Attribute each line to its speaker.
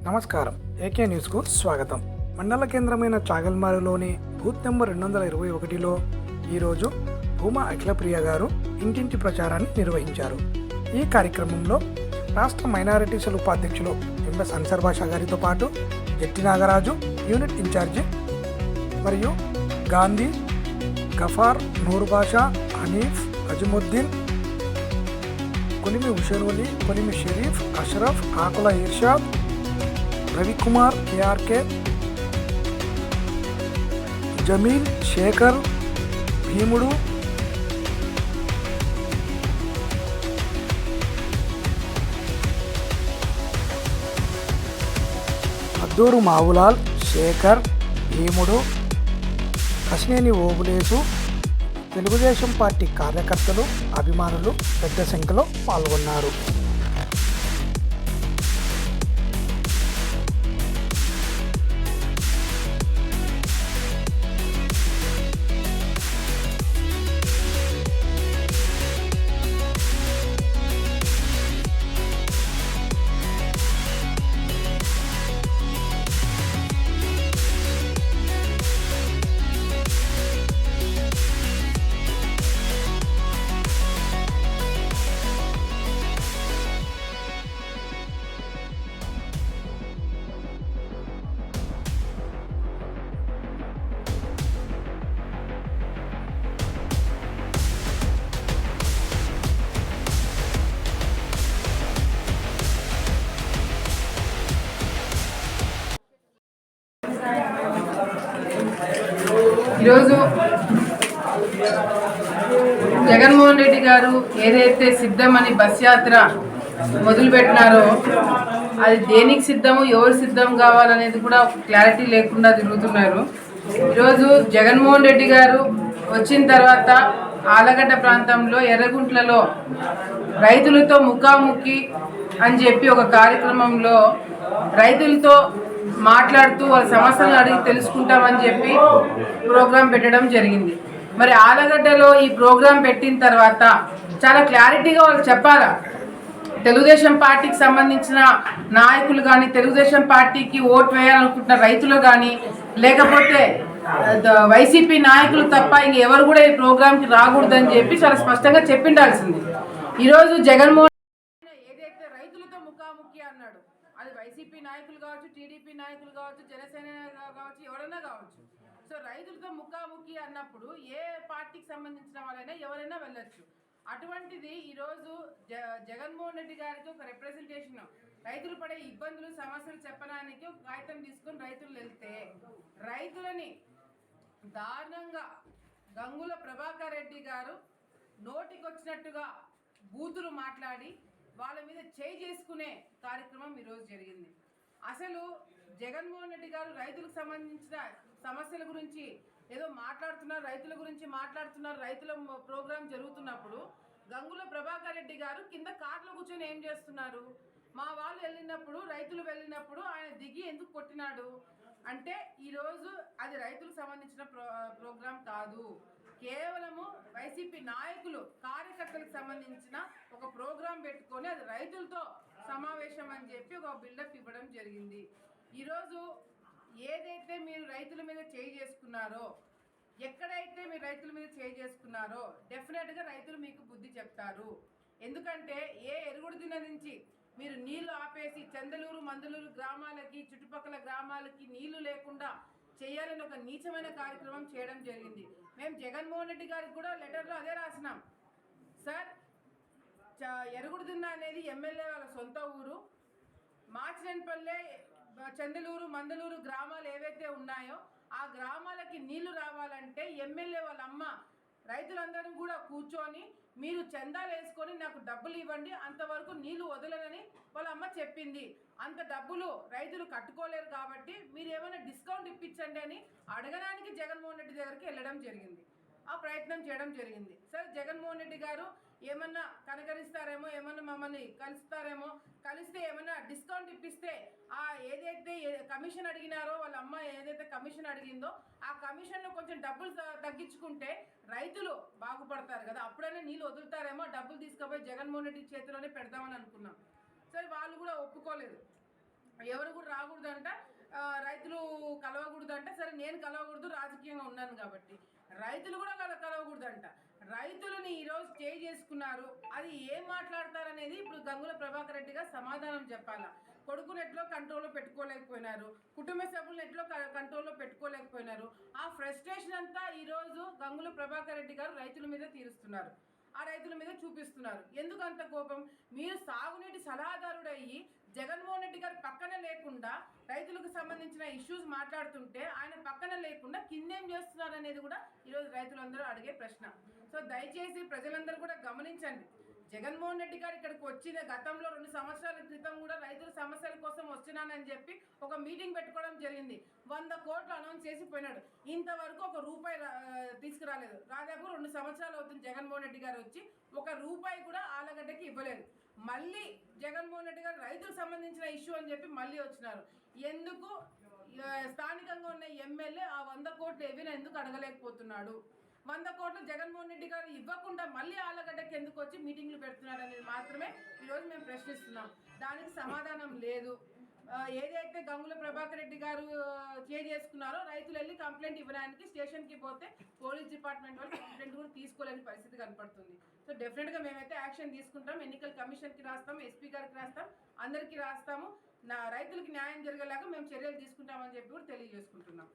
Speaker 1: నమస్కారం. ఏకే న్యూస్కు స్వాగతం. మండల కేంద్రమైన చాగల్మారులోని బూత్ నెంబర్ 221లో ఈరోజు భూమా అఖిలప్రియ గారు ఇంటింటి ప్రచారాన్ని నిర్వహించారు. ఈ కార్యక్రమంలో రాష్ట్ర మైనారిటీల ఉపాధ్యక్షులు ఎంఎస్ అన్సర్ బాషా గారితో పాటు జట్టి నాగరాజు, యూనిట్ ఇన్ఛార్జి మరియు గాంధీ, గఫార్, నూర్ బాషా, హనీఫ్, అజముద్దీన్, కొలిమి హుషేన్, కొలిమి షరీఫ్, అష్రఫ్, ఆకుల ఇర్షాద్, రవికుమార్, కేఆర్కే, జమీల్, శేఖర్, భీముడు, అద్దూరు మావులాల్, శేఖర్, భీముడు, కసినేని ఓబులేసు, తెలుగుదేశం పార్టీ కార్యకర్తలు, అభిమానులు పెద్ద సంఖ్యలో పాల్గొన్నారు.
Speaker 2: ఈరోజు జగన్మోహన్ రెడ్డి గారు ఏదైతే సిద్ధమని బస్ యాత్ర మొదలుపెట్టినారో అది దేనికి సిద్ధము, ఎవరు సిద్ధం కావాలనేది కూడా క్లారిటీ లేకుండా తిరుగుతున్నారు. ఈరోజు జగన్మోహన్ రెడ్డి గారు వచ్చిన తర్వాత ఆలగడ్డ ప్రాంతంలో ఎర్రగుంట్లలో రైతులతో ముఖాముఖి అని చెప్పి ఒక కార్యక్రమంలో రైతులతో మాట్లాడుతూ వాళ్ళ సమస్యలను అడిగి తెలుసుకుంటామని చెప్పి ప్రోగ్రాం పెట్టడం జరిగింది. మరి ఆలగడ్డలో ఈ ప్రోగ్రాం పెట్టిన తర్వాత చాలా క్లారిటీగా వాళ్ళు చెప్పాలా, తెలుగుదేశం పార్టీకి సంబంధించిన నాయకులు కానీ, తెలుగుదేశం పార్టీకి ఓటు వేయాలనుకుంటున్న రైతులు కానీ, లేకపోతే వైసీపీ నాయకులు తప్ప ఇంకెవరు కూడా ఈ ప్రోగ్రాంకి రాకూడదని చెప్పి చాలా స్పష్టంగా చెప్పిండాల్సింది. ఈరోజు జగన్మోహన్ ఏదైతే రైతులతో ముఖాముఖి అన్నాడు, అది వైసీపీ నాయకులు కావచ్చు, టీడీపీ నాయకులు కావచ్చు, జనసేన కావచ్చు, ఎవరైనా కావచ్చు. సో రైతులతో ముఖాముఖి అన్నప్పుడు ఏ పార్టీకి సంబంధించిన వాళ్ళైనా ఎవరైనా వెళ్ళొచ్చు. అటువంటిది ఈరోజు జగన్మోహన్ రెడ్డి గారికి ఒక రిప్రజెంటేషన్, రైతులు పడే ఇబ్బందులు, సమస్యలు చెప్పడానికి ఒక కాగితం తీసుకొని రైతులు వెళ్తే రైతులని దారుణంగా గంగుల ప్రభాకర్ రెడ్డి గారు నోటికొచ్చినట్టుగా బూతులు మాట్లాడి వాళ్ళ మీద చేయి చేసుకునే కార్యక్రమం ఈరోజు జరిగింది. అసలు జగన్మోహన్ రెడ్డి గారు రైతులకు సంబంధించిన సమస్యల గురించి ఏదో మాట్లాడుతున్నారు, రైతుల గురించి మాట్లాడుతున్నారు. రైతుల ప్రోగ్రాం జరుగుతున్నప్పుడు గంగుల ప్రభాకర్ రెడ్డి గారు కింద కార్లో కూర్చొని ఏం చేస్తున్నారు? మా వాళ్ళు వెళ్ళినప్పుడు, రైతులు వెళ్ళినప్పుడు ఆయన దిగి ఎందుకు కొట్టినాడు అంటే ఈరోజు అది రైతులకు సంబంధించిన ప్రోగ్రాం కాదు, కేవలము వైసీపీ నాయకులు, కార్యకర్తలకు సంబంధించిన ఒక ప్రోగ్రాం పెట్టుకొని అది రైతులతో సమావేశం అని చెప్పి ఒక బిల్డప్ ఇవ్వడం జరిగింది. ఈరోజు ఏదైతే మీరు రైతుల మీద చేయి చేసుకున్నారో, ఎక్కడైతే మీరు రైతుల మీద చేయి చేసుకున్నారో డెఫినెట్గా రైతులు మీకు బుద్ధి చెప్తారు. ఎందుకంటే ఏ ఎరుగుడు దిన నుంచి మీరు నీళ్లు ఆపేసి చందలూరు, మందలూరు గ్రామాలకి, చుట్టుపక్కల గ్రామాలకి నీళ్లు లేకుండా చేయాలని ఒక నీచమైన కార్యక్రమం చేయడం జరిగింది. మేము జగన్మోహన్ రెడ్డి గారికి కూడా లెటర్లో అదే రాసినాం. సార్, ఎరుగుడుదిన్న అనేది ఎమ్మెల్యే వాళ్ళ సొంత ఊరు. మాచినేనిపల్లె, చందలూరు, మందలూరు గ్రామాలు ఏవైతే ఉన్నాయో ఆ గ్రామాలకి నీళ్లు రావాలంటే ఎమ్మెల్యే వాళ్ళ అమ్మ రైతులందరూ కూడా కూర్చొని మీరు చందాలు వేసుకొని నాకు డబ్బులు ఇవ్వండి, అంతవరకు నీళ్లు వదలనని వాళ్ళ అమ్మ చెప్పింది. అంత డబ్బులు రైతులు కట్టుకోలేరు కాబట్టి మీరు ఏమైనా డిస్కౌంట్ ఇప్పించండి అని అడగడానికి జగన్మోహన్ రెడ్డి దగ్గరికి వెళ్ళడం జరిగింది, ఆ ప్రయత్నం చేయడం జరిగింది. సరే, జగన్మోహన్ రెడ్డి గారు ఏమన్నా కనకరిస్తారేమో, ఏమన్నా మమ్మల్ని కలుస్తారేమో, కలిస్తే ఏమన్నా డిస్కౌంట్ ఇప్పిస్తే ఆ ఏదైతే కమిషన్ అడిగినారో వాళ్ళ అమ్మ ఏదైతే కమిషన్ అడిగిందో ఆ కమిషన్లో కొంచెం డబ్బులు తగ్గించుకుంటే రైతులు బాగుపడతారు కదా, అప్పుడైనా నీళ్ళు వదులుతారేమో, డబ్బులు తీసుకుపోయి జగన్మోహన్ రెడ్డి చేతిలోనే పెడదామని అనుకున్నాం. సరే, వాళ్ళు కూడా ఒప్పుకోలేదు. ఎవరు కూడా రాకూడదంట, రైతులు కలవకూడదంట. సరే నేను కలవకూడదు, రాజకీయంగా ఉన్నాను కాబట్టి. రైతులు కూడా కలవకూడదంట. రైతులని ఈరోజు చేసుకున్నారు, అది ఏం మాట్లాడతారనేది ఇప్పుడు గంగుల ప్రభాకర్ రెడ్డి గారు సమాధానం చెప్పాలా. కొడుకుని ఎట్లో కంట్రోల్లో పెట్టుకోలేకపోయినారు, కుటుంబ సభ్యులను ఎట్లో కంట్రోల్లో పెట్టుకోలేకపోయినారు. ఆ ఫ్రస్ట్రేషన్ అంతా ఈరోజు గంగుల ప్రభాకర్ రెడ్డి గారు రైతుల మీద తీరుస్తున్నారు, ఆ రైతుల మీద చూపిస్తున్నారు. ఎందుకు అంత కోపం? మీరు సాగునీటి సలహాదారుడు అయ్యి జగన్మోహన్ రెడ్డి గారు పక్కన లేకుండా రైతులకు సంబంధించిన ఇష్యూస్ మాట్లాడుతుంటే ఆయన పక్కన లేకుండా కిందేం చేస్తున్నారు అనేది కూడా ఈరోజు రైతులందరూ అడిగే ప్రశ్న. సో దయచేసి ప్రజలందరూ కూడా గమనించండి. జగన్మోహన్ రెడ్డి గారు ఇక్కడికి వచ్చిన గతంలో 2 సంవత్సరాల క్రితం కూడా రైతుల సమస్యల కోసం వస్తున్నానని చెప్పి ఒక మీటింగ్ పెట్టుకోవడం జరిగింది. 100 కోట్లు అనౌన్స్ చేసి పోయినాడు. ఇంతవరకు ఒక రూపాయి తీసుకురాలేదు. దాదాపు 2 సంవత్సరాలు అవుతుంది జగన్మోహన్ రెడ్డి గారు వచ్చి, ఒక రూపాయి కూడా ఆలగడ్డకి ఇవ్వలేదు. మళ్ళీ జగన్మోహన్ రెడ్డి గారు రైతులకు సంబంధించిన ఇష్యూ అని చెప్పి మళ్ళీ వచ్చినారు. ఎందుకు స్థానికంగా ఉన్న ఎమ్మెల్యే ఆ 100 కోట్లు ఏవైనా ఎందుకు అడగలేకపోతున్నాడు? 100 కోట్లు జగన్మోహన్ రెడ్డి గారు ఇవ్వకుండా మళ్ళీ ఆలగడ్డకి ఎందుకు వచ్చి మీటింగ్లు పెడుతున్నారు అనేది మాత్రమే ఈరోజు మేము ప్రశ్నిస్తున్నాం. దానికి సమాధానం లేదు. ఏదైతే గంగుల ప్రభాకర్ రెడ్డి గారు చేసుకున్నారో రైతులు వెళ్ళి కంప్లైంట్ ఇవ్వడానికి స్టేషన్కి పోతే పోలీస్ డిపార్ట్మెంట్ వాళ్ళు కంప్లైంట్ కూడా తీసుకోలేని పరిస్థితి కనపడుతుంది. సో డెఫినెట్గా మేమైతే యాక్షన్ తీసుకుంటాం. ఎన్నికల కమిషన్కి రాస్తాం, ఎస్పీ గారికి రాస్తాం, అందరికీ రాస్తాము. రైతులకి న్యాయం జరిగేలాగా మేము చర్యలు తీసుకుంటామని చెప్పి కూడా తెలియజేసుకుంటున్నాం.